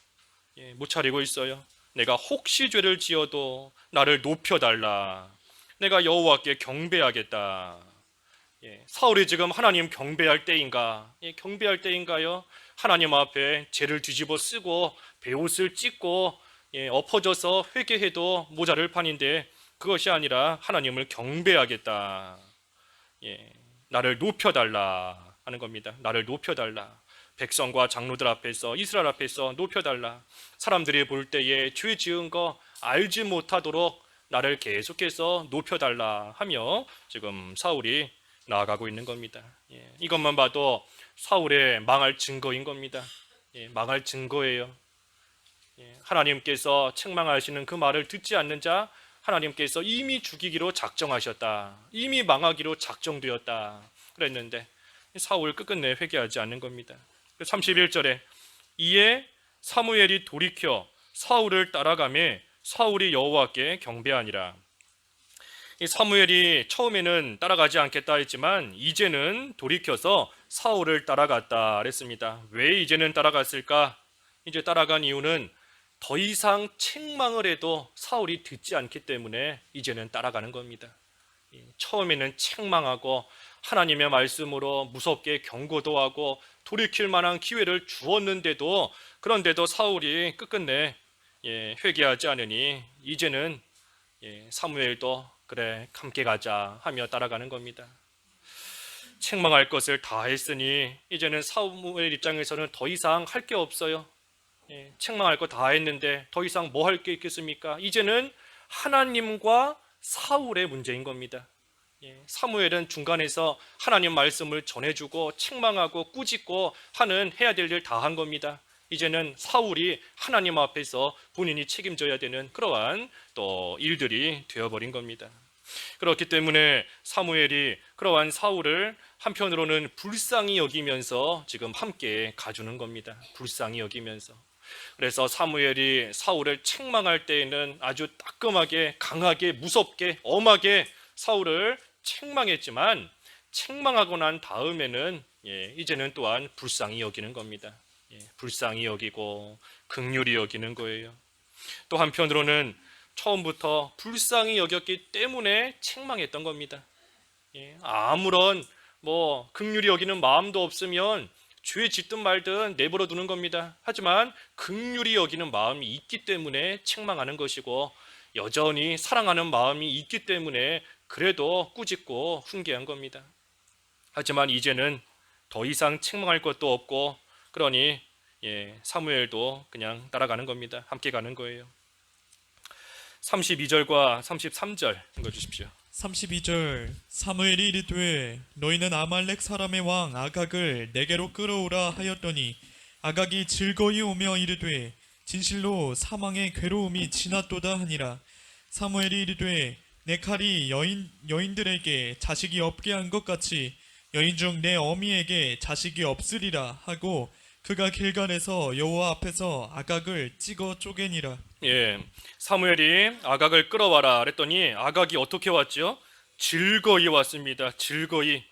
못 차리고 있어요. 내가 혹시 죄를 지어도 나를 높여달라. 내가 여호와께 경배하겠다. 사울이 지금 하나님 경배할 때인가? 경배할 때인가요? 하나님 앞에 죄를 뒤집어 쓰고 베옷을 찢고 엎어져서 회개해도 모자랄 판인데 그것이 아니라 하나님을 경배하겠다. 나를 높여달라 하는 겁니다. 나를 높여달라. 백성과 장로들 앞에서 이스라엘 앞에서 높여달라. 사람들이 볼 때에 죄 지은 거 알지 못하도록 나를 계속해서 높여달라 하며 지금 사울이 나아가고 있는 겁니다. 이것만 봐도 사울의 망할 증거인 겁니다. 망할 증거예요. 하나님께서 책망하시는 그 말을 듣지 않는 자 하나님께서 이미 죽이기로 작정하셨다. 이미 망하기로 작정되었다. 그랬는데 사울 끝끝내 회개하지 않는 겁니다. 31절에 이에 사무엘이 돌이켜 사울을 따라가매 사울이 여호와께 경배하니라. 이 사무엘이 처음에는 따라가지 않겠다 했지만 이제는 돌이켜서 사울을 따라갔다 그랬습니다. 왜 이제는 따라갔을까? 이제 따라간 이유는 더 이상 책망을 해도 사울이 듣지 않기 때문에 이제는 따라가는 겁니다. 처음에는 책망하고 하나님의 말씀으로 무섭게 경고도 하고 돌이킬 만한 기회를 주었는데도 그런데도 사울이 끝끝내 회개하지 않으니 이제는 사무엘도 그래 함께 가자 하며 따라가는 겁니다. 책망할 것을 다 했으니 이제는 사무엘 입장에서는 더 이상 할 게 없어요. 책망할 거 다 했는데 더 이상 뭐 할 게 있겠습니까? 이제는 하나님과 사울의 문제인 겁니다. 사무엘은 중간에서 하나님 말씀을 전해주고 책망하고 꾸짖고 하는 해야 될 일 다 한 겁니다. 이제는 사울이 하나님 앞에서 본인이 책임져야 되는 그러한 또 일들이 되어버린 겁니다. 그렇기 때문에 사무엘이 그러한 사울을 한편으로는 불쌍히 여기면서 지금 함께 가주는 겁니다. 불쌍히 여기면서. 그래서 사무엘이 사울을 책망할 때에는 아주 따끔하게 강하게 무섭게 엄하게 사울을 책망했지만 책망하고 난 다음에는 이제는 또한 불쌍히 여기는 겁니다. 불쌍히 여기고 긍휼히 여기는 거예요. 또 한편으로는 처음부터 불쌍히 여겼기 때문에 책망했던 겁니다. 아무런 긍휼히 여기는 마음도 없으면 죄 짓든 말든 내버려 두는 겁니다. 하지만 긍휼히 여기는 마음이 있기 때문에 책망하는 것이고 여전히 사랑하는 마음이 있기 때문에 그래도 꾸짖고 훈계한 겁니다. 하지만 이제는 더 이상 책망할 것도 없고 그러니 사무엘도 그냥 따라가는 겁니다. 함께 가는 거예요. 32절과 33절 읽어주십시오. 32절 사무엘이 이르되 너희는 아말렉 사람의 왕 아각을 내게로 끌어오라 하였더니 아각이 즐거이 오며 이르되 진실로 사망의 괴로움이 지났도다 하니라. 사무엘이 이르되 내 칼이 여인들에게 자식이 없게 한 것 같이 여인 중 내 어미에게 자식이 없으리라 하고 그가 길갈에서 여호와 앞에서 아각을 찍어 쪼개니라. 사무엘이 아각을 끌어와라 그랬더니 아각이 어떻게 왔죠? 즐거이 왔습니다. 즐거이.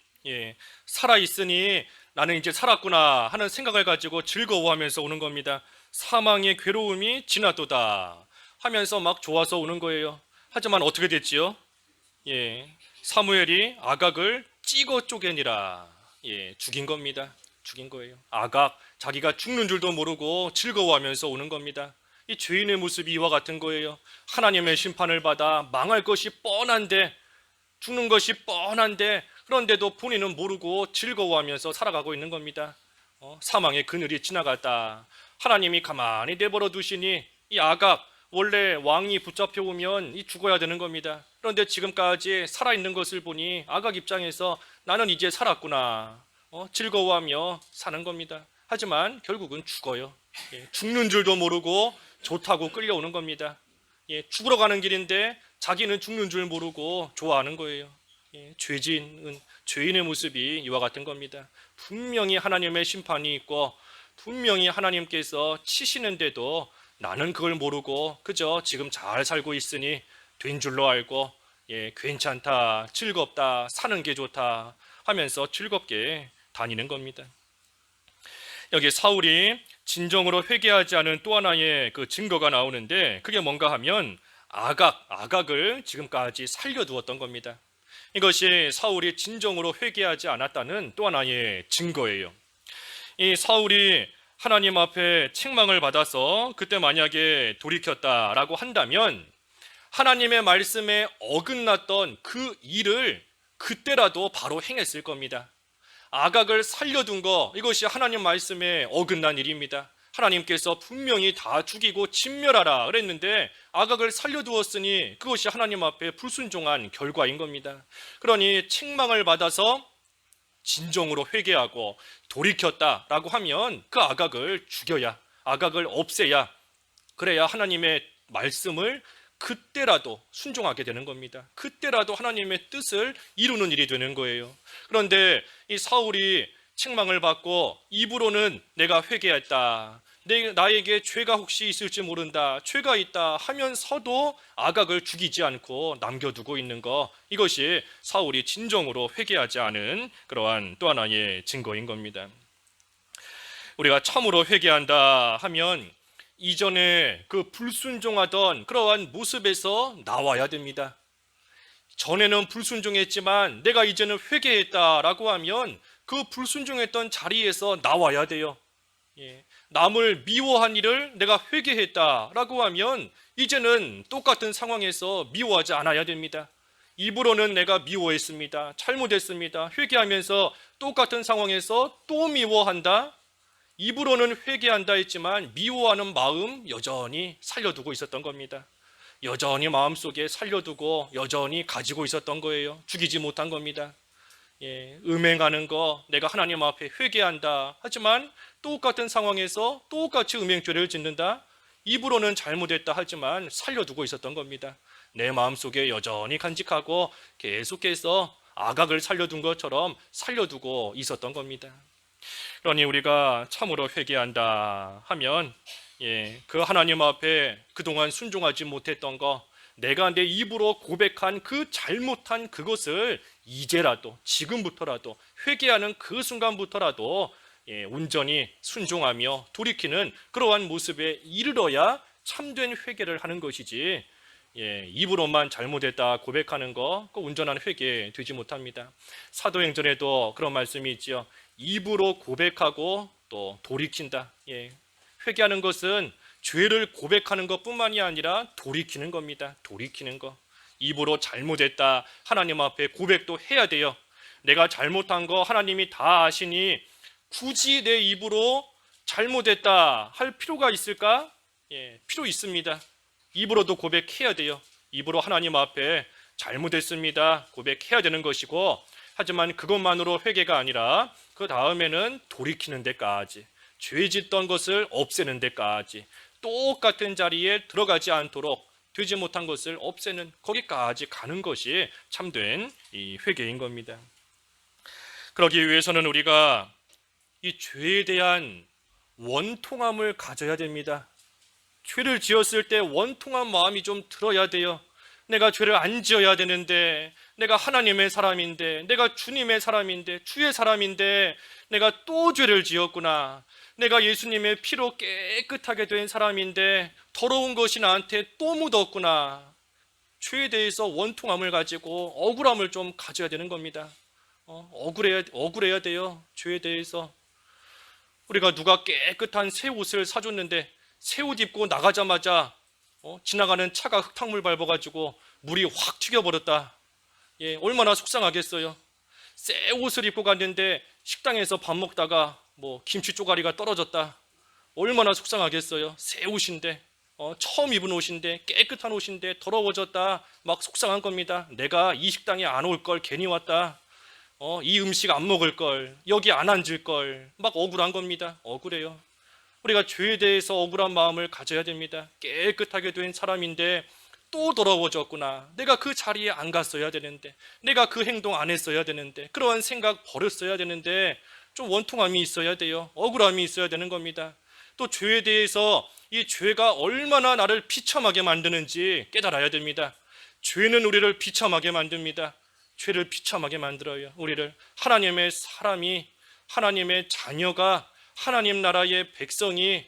살아있으니 나는 이제 살았구나 하는 생각을 가지고 즐거워하면서 오는 겁니다. 사망의 괴로움이 지났도다 하면서 막 좋아서 오는 거예요. 하지만 어떻게 됐지요? 사무엘이 아각을 찍어 쪼개니라. 죽인 겁니다. 죽인 거예요. 아각, 자기가 죽는 줄도 모르고 즐거워하면서 오는 겁니다. 이 죄인의 모습이 이와 같은 거예요. 하나님의 심판을 받아 망할 것이 뻔한데 죽는 것이 뻔한데 그런데도 본인은 모르고 즐거워하면서 살아가고 있는 겁니다. 사망의 그늘이 지나갔다. 하나님이 가만히 내버려 두시니 이 아각 원래 왕이 붙잡혀 오면 이 죽어야 되는 겁니다. 그런데 지금까지 살아있는 것을 보니 아각 입장에서 나는 이제 살았구나 즐거워하며 사는 겁니다. 하지만 결국은 죽어요. 죽는 줄도 모르고 좋다고 끌려오는 겁니다. 죽으러 가는 길인데 자기는 죽는 줄 모르고 좋아하는 거예요. 죄인의 모습이 이와 같은 겁니다. 분명히 하나님의 심판이 있고 분명히 하나님께서 치시는데도 나는 그걸 모르고 그저 지금 잘 살고 있으니 된 줄로 알고 괜찮다, 즐겁다, 사는 게 좋다 하면서 즐겁게 다니는 겁니다. 여기 사울이 진정으로 회개하지 않은 또 하나의 그 증거가 나오는데 그게 뭔가 하면 아각을 지금까지 살려두었던 겁니다. 이것이 사울이 진정으로 회개하지 않았다는 또 하나의 증거예요. 이 사울이 하나님 앞에 책망을 받아서 그때 만약에 돌이켰다라고 한다면 하나님의 말씀에 어긋났던 그 일을 그때라도 바로 행했을 겁니다. 아각을 살려둔 거 이것이 하나님 말씀에 어긋난 일입니다. 하나님께서 분명히 다 죽이고 진멸하라 그랬는데 아각을 살려두었으니 그것이 하나님 앞에 불순종한 결과인 겁니다. 그러니 책망을 받아서 진정으로 회개하고 돌이켰다라고 하면 그 아각을 죽여야, 아각을 없애야, 그래야 하나님의 말씀을 그때라도 순종하게 되는 겁니다. 그때라도 하나님의 뜻을 이루는 일이 되는 거예요. 그런데 이 사울이 책망을 받고 입으로는 내가 회개했다, 나에게 죄가 혹시 있을지 모른다, 죄가 있다 하면서도 아각을 죽이지 않고 남겨두고 있는 거, 이것이 사울이 진정으로 회개하지 않은 그러한 또 하나의 증거인 겁니다. 우리가 참으로 회개한다 하면 이전에 그 불순종하던 그러한 모습에서 나와야 됩니다. 전에는 불순종했지만 내가 이제는 회개했다라고 하면 그 불순종했던 자리에서 나와야 돼요. 남을 미워한 일을 내가 회개했다라고 하면 이제는 똑같은 상황에서 미워하지 않아야 됩니다. 입으로는 내가 미워했습니다, 잘못했습니다, 회개하면서 똑같은 상황에서 또 미워한다. 입으로는 회개한다 했지만 미워하는 마음 여전히 살려두고 있었던 겁니다. 여전히 마음속에 살려두고 여전히 가지고 있었던 거예요. 죽이지 못한 겁니다. 음행하는 거 내가 하나님 앞에 회개한다 하지만 똑같은 상황에서 똑같이 음행죄를 짓는다. 입으로는 잘못했다 하지만 살려두고 있었던 겁니다. 내 마음속에 여전히 간직하고 계속해서 아각을 살려둔 것처럼 살려두고 있었던 겁니다. 그러니 우리가 참으로 회개한다 하면 그 하나님 앞에 그동안 순종하지 못했던 거, 내가 내 입으로 고백한 그 잘못한 그것을 이제라도, 지금부터라도, 회개하는 그 순간부터라도 온전히 순종하며 돌이키는 그러한 모습에 이르러야 참된 회개를 하는 것이지, 입으로만 잘못했다 고백하는 거, 그 온전한 회개 되지 못합니다. 사도행전에도 그런 말씀이 있죠. 입으로 고백하고 또 돌이킨다. 회개하는 것은 죄를 고백하는 것뿐만이 아니라 돌이키는 겁니다. 돌이키는 거. 입으로 잘못했다 하나님 앞에 고백도 해야 돼요. 내가 잘못한 거 하나님이 다 아시니 굳이 내 입으로 잘못했다 할 필요가 있을까? 필요 있습니다. 입으로도 고백해야 돼요. 입으로 하나님 앞에 잘못했습니다 고백해야 되는 것이고, 하지만 그것만으로 회개가 아니라 그 다음에는 돌이키는 데까지, 죄 짓던 것을 없애는 데까지, 똑같은 자리에 들어가지 않도록 되지 못한 것을 없애는 거기까지 가는 것이 참된 이 회개인 겁니다. 그러기 위해서는 우리가 이 죄에 대한 원통함을 가져야 됩니다. 죄를 지었을 때 원통한 마음이 좀 들어야 돼요. 내가 죄를 안 지어야 되는데, 내가 하나님의 사람인데, 내가 주님의 사람인데, 주의 사람인데 내가 또 죄를 지었구나. 내가 예수님의 피로 깨끗하게 된 사람인데 더러운 것이 나한테 또 묻었구나. 죄에 대해서 원통함을 가지고 억울함을 좀 가져야 되는 겁니다. 억울해야 돼요. 죄에 대해서. 우리가 누가 깨끗한 새 옷을 사줬는데 새 옷 입고 나가자마자 지나가는 차가 흙탕물 밟아가지고 물이 확 튀겨버렸다. 얼마나 속상하겠어요. 새 옷을 입고 갔는데 식당에서 밥 먹다가 김치 쪼가리가 떨어졌다. 얼마나 속상하겠어요. 새 옷인데, 처음 입은 옷인데, 깨끗한 옷인데 더러워졌다. 막 속상한 겁니다. 내가 이 식당에 안 올 걸 괜히 왔다. 이 음식 안 먹을 걸, 여기 안 앉을 걸, 막 억울한 겁니다. 억울해요. 우리가 죄에 대해서 억울한 마음을 가져야 됩니다. 깨끗하게 된 사람인데 또 더러워졌구나. 내가 그 자리에 안 갔어야 되는데, 내가 그 행동 안 했어야 되는데, 그러한 생각 버렸어야 되는데, 좀 원통함이 있어야 돼요. 억울함이 있어야 되는 겁니다. 또 죄에 대해서 이 죄가 얼마나 나를 비참하게 만드는지 깨달아야 됩니다. 죄는 우리를 비참하게 만듭니다. 죄를 비참하게 만들어요. 우리를. 하나님의 사람이, 하나님의 자녀가, 하나님 나라의 백성이,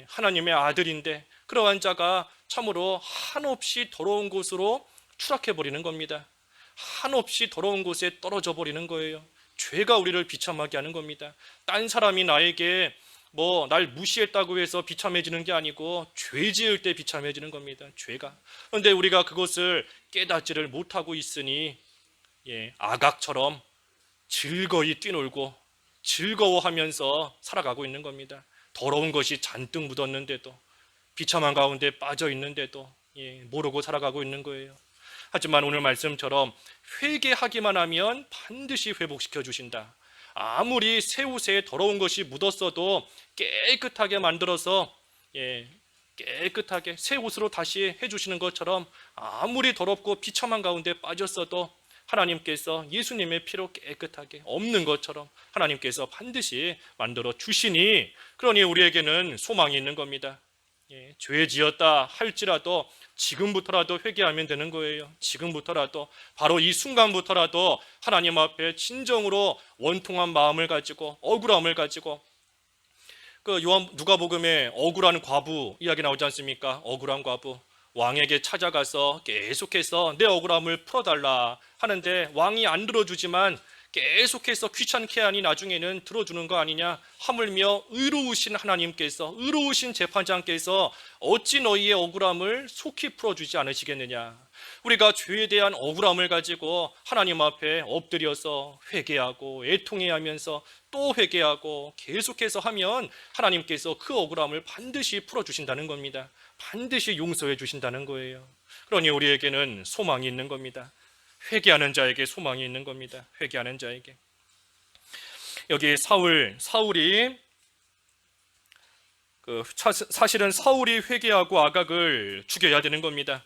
하나님의 아들인데 그러한 자가 참으로 한없이 더러운 곳으로 추락해버리는 겁니다. 한없이 더러운 곳에 떨어져 버리는 거예요. 죄가 우리를 비참하게 하는 겁니다. 딴 사람이 나에게 날 무시했다고 해서 비참해지는 게 아니고 죄 지을 때 비참해지는 겁니다. 죄가. 그런데 우리가 그것을 깨닫지를 못하고 있으니 아각처럼 즐거이 뛰놀고 즐거워하면서 살아가고 있는 겁니다. 더러운 것이 잔뜩 묻었는데도, 비참한 가운데 빠져 있는데도 모르고 살아가고 있는 거예요. 하지만 오늘 말씀처럼 회개하기만 하면 반드시 회복시켜 주신다. 아무리 새 옷에 더러운 것이 묻었어도 깨끗하게 만들어서 깨끗하게 새 옷으로 다시 해주시는 것처럼, 아무리 더럽고 비참한 가운데 빠졌어도 하나님께서 예수님의 피로 깨끗하게 없는 것처럼 하나님께서 반드시 만들어 주시니, 그러니 우리에게는 소망이 있는 겁니다. 죄 지었다 할지라도 지금부터라도 회개하면 되는 거예요. 지금부터라도, 바로 이 순간부터라도 하나님 앞에 진정으로 원통한 마음을 가지고, 억울함을 가지고, 그 누가복음에 억울한 과부 이야기 나오지 않습니까? 억울한 과부, 왕에게 찾아가서 계속해서 내 억울함을 풀어달라 하는데 왕이 안 들어주지만 계속해서 귀찮게 하니 나중에는 들어주는 거 아니냐. 하물며 의로우신 하나님께서, 의로우신 재판장께서 어찌 너희의 억울함을 속히 풀어주지 않으시겠느냐. 우리가 죄에 대한 억울함을 가지고 하나님 앞에 엎드려서 회개하고 애통해 하면서 또 회개하고 계속해서 하면 하나님께서 그 억울함을 반드시 풀어주신다는 겁니다. 반드시 용서해 주신다는 거예요. 그러니 우리에게는 소망이 있는 겁니다. 회개하는 자에게 소망이 있는 겁니다. 회개하는 자에게. 여기 사울이 사실은 사울이 회개하고 아각을 죽여야 되는 겁니다.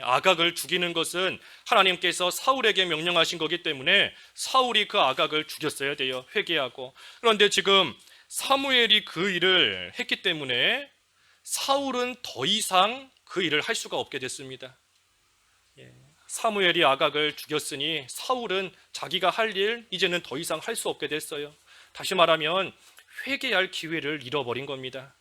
아각을 죽이는 것은 하나님께서 사울에게 명령하신 거기 때문에 사울이 그 아각을 죽였어야 돼요. 회개하고. 그런데 지금 사무엘이 그 일을 했기 때문에 사울은 더 이상 그 일을 할 수가 없게 됐습니다. 사무엘이 아각을 죽였으니 사울은 자기가 할 일 이제는 더 이상 할 수 없게 됐어요. 다시 말하면 회개할 기회를 잃어버린 겁니다.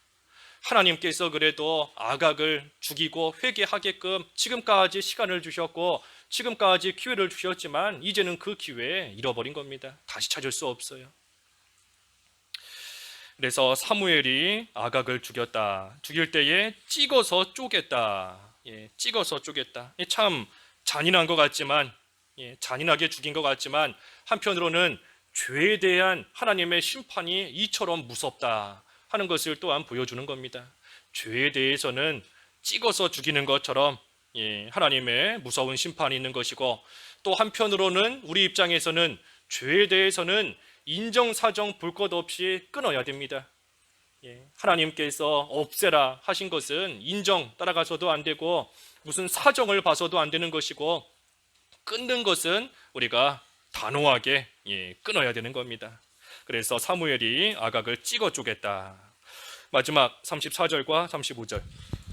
하나님께서 그래도 아각을 죽이고 회개하게끔 지금까지 시간을 주셨고 지금까지 기회를 주셨지만 이제는 그 기회에 잃어버린 겁니다. 다시 찾을 수 없어요. 그래서 사무엘이 아각을 죽였다. 죽일 때에 찍어서 쪼갰다. 찍어서 쪼갰다. 참 잔인한 것 같지만, 잔인하게 죽인 것 같지만 한편으로는 죄에 대한 하나님의 심판이 이처럼 무섭다 하는 것을 또한 보여주는 겁니다. 죄에 대해서는 찍어서 죽이는 것처럼 하나님의 무서운 심판이 있는 것이고, 또 한편으로는 우리 입장에서는 죄에 대해서는 인정사정 볼 것 없이 끊어야 됩니다. 하나님께서 없애라 하신 것은 인정 따라가서도 안 되고 무슨 사정을 봐서도 안 되는 것이고, 끊는 것은 우리가 단호하게 끊어야 되는 겁니다. 그래서 사무엘이 아각을 찍어 쪼갰다. 마지막 34절과 35절.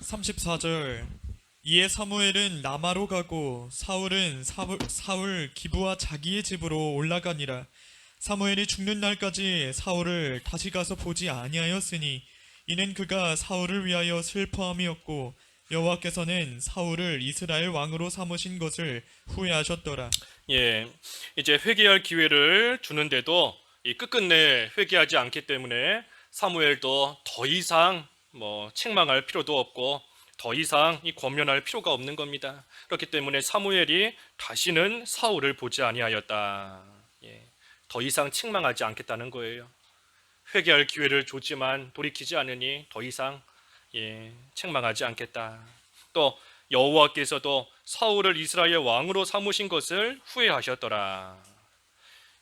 34절. 이에 사무엘은 라마로 가고 사울은 사울 기브와 자기의 집으로 올라가니라. 사무엘이 죽는 날까지 사울을 다시 가서 보지 아니하였으니 이는 그가 사울을 위하여 슬퍼함이었고 여호와께서는 사울을 이스라엘 왕으로 삼으신 것을 후회하셨더라. 이제 회개할 기회를 주는데도 끝끝내 회개하지 않기 때문에 사무엘도 더 이상 책망할 필요도 없고 더 이상 권면할 필요가 없는 겁니다. 그렇기 때문에 사무엘이 다시는 사울을 보지 아니하였다. 더 이상 책망하지 않겠다는 거예요. 회개할 기회를 줬지만 돌이키지 않으니 더 이상 책망하지 않겠다. 또 여호와께서도 사울을 이스라엘 왕으로 삼으신 것을 후회하셨더라.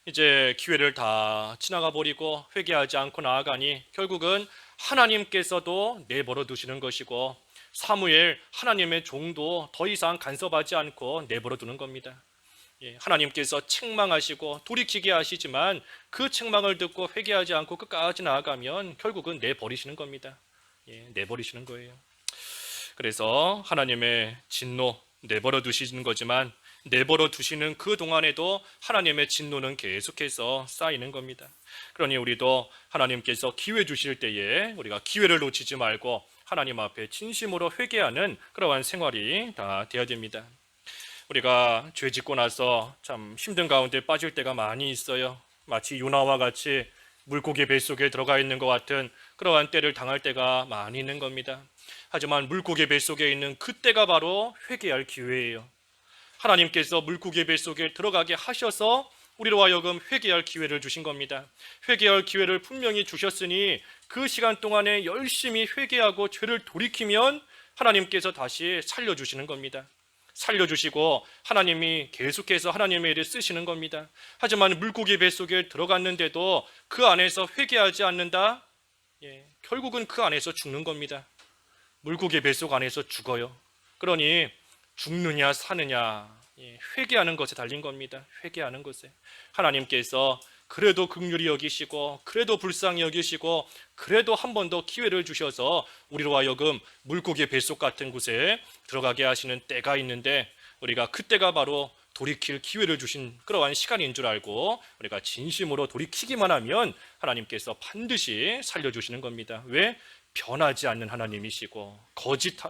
이제 기회를 다 지나가 버리고 회개하지 않고 나아가니 결국은 하나님께서도 내버려 두시는 것이고 사무엘 하나님의 종도 더 이상 간섭하지 않고 내버려 두는 겁니다. 하나님께서 책망하시고 돌이키게 하시지만 그 책망을 듣고 회개하지 않고 끝까지 나아가면 결국은 내버리시는 겁니다. 내버리시는 거예요. 그래서 하나님의 진노 내버려 두시는 거지만 내버려 두시는 그 동안에도 하나님의 진노는 계속해서 쌓이는 겁니다. 그러니 우리도 하나님께서 기회 주실 때에 우리가 기회를 놓치지 말고 하나님 앞에 진심으로 회개하는 그러한 생활이 다 되어야 됩니다. 우리가 죄 짓고 나서 참 힘든 가운데 빠질 때가 많이 있어요. 마치 요나와 같이 물고기 뱃속에 들어가 있는 것 같은 그러한 때를 당할 때가 많이 있는 겁니다. 하지만 물고기 뱃속에 있는 그때가 바로 회개할 기회예요. 하나님께서 물고기 뱃속에 들어가게 하셔서 우리로 하여금 회개할 기회를 주신 겁니다. 회개할 기회를 분명히 주셨으니 그 시간 동안에 열심히 회개하고 죄를 돌이키면 하나님께서 다시 살려주시는 겁니다. 살려주시고 하나님이 계속해서 하나님의 일을 쓰시는 겁니다. 하지만 물고기 뱃속에 들어갔는데도 그 안에서 회개하지 않는다? 결국은 그 안에서 죽는 겁니다. 물고기 뱃속 안에서 죽어요. 그러니 죽느냐 사느냐, 회개하는 것에 달린 겁니다. 회개하는 것에 하나님께서 그래도 긍휼히 여기시고 그래도 불쌍히 여기시고 그래도 한 번 더 기회를 주셔서 우리로 하여금 물고기 뱃속 같은 곳에 들어가게 하시는 때가 있는데, 우리가 그때가 바로 돌이킬 기회를 주신 그러한 시간인 줄 알고 우리가 진심으로 돌이키기만 하면 하나님께서 반드시 살려주시는 겁니다. 왜? 변하지 않는 하나님이시고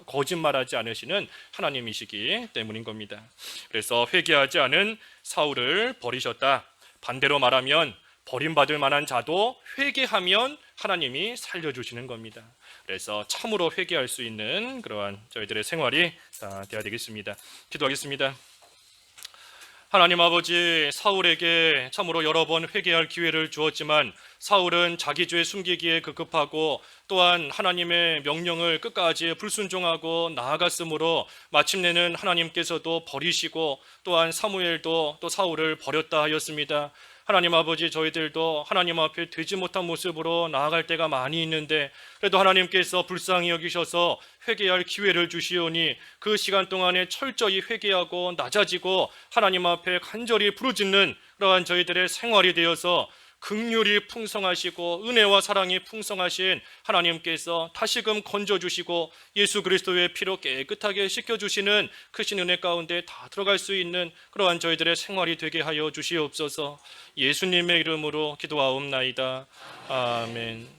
거짓말하지 않으시는 하나님이시기 때문인 겁니다. 그래서 회개하지 않은 사울을 버리셨다. 반대로 말하면 버림받을 만한 자도 회개하면 하나님이 살려주시는 겁니다. 그래서 참으로 회개할 수 있는 그러한 저희들의 생활이 되어야 되겠습니다. 기도하겠습니다. 하나님 아버지, 사울에게 참으로 여러 번 회개할 기회를 주었지만 사울은 자기 죄 숨기기에 급급하고 또한 하나님의 명령을 끝까지 불순종하고 나아갔으므로 마침내는 하나님께서도 버리시고 또한 사무엘도 또 사울을 버렸다 하였습니다. 하나님 아버지, 저희들도 하나님 앞에 되지 못한 모습으로 나아갈 때가 많이 있는데 그래도 하나님께서 불쌍히 여기셔서 회개할 기회를 주시오니 그 시간 동안에 철저히 회개하고 낮아지고 하나님 앞에 간절히 부르짖는 그러한 저희들의 생활이 되어서 긍휼이 풍성하시고 은혜와 사랑이 풍성하신 하나님께서 다시금 건져주시고 예수 그리스도의 피로 깨끗하게 씻겨주시는 크신 은혜 가운데 다 들어갈 수 있는 그러한 저희들의 생활이 되게 하여 주시옵소서. 예수님의 이름으로 기도하옵나이다. 아멘.